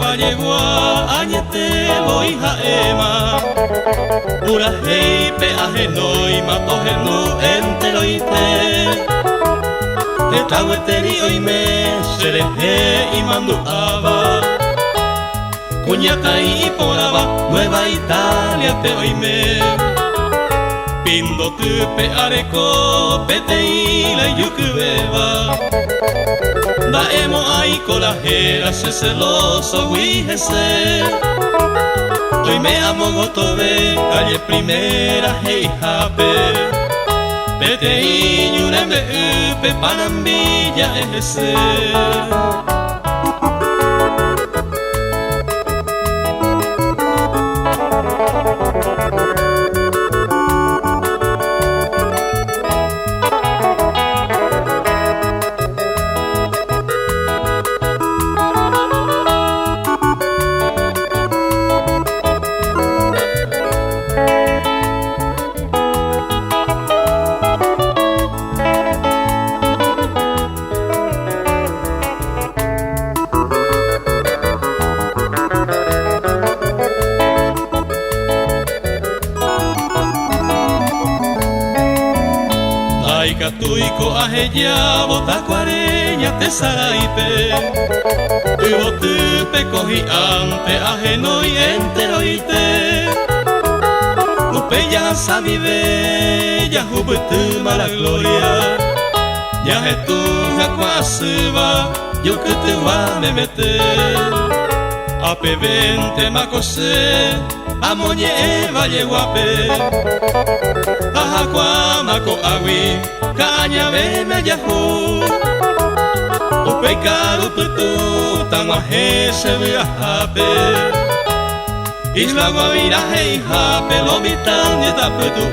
Vallegua añetebo hija ema Ura heipe ajenoi mato genu enteroite Te taueteri oime sereje y mandu aba Cuñacai y poraba Nueva Italia te oime Pindo tupe areco peteila y yukubeba Daemo ay colajera se celoso guijese Hoy me amo gotobe calle primera hey jape Pete y yureme upe panambilla ese Tuico ajeya bota cuareña te saraipe Tuvo tupe cogí ante ajeno y enteroite Upe ya sabi bella jubutu mala gloria Ya tu jacuasuba yo que te va me meter Ape vente macose amoñe valleguape Ajacuamaco agui Caña me yahu Upe caro putu Tamaje se ve a jape Isla Guavira hey jape Lo mitan yeta putu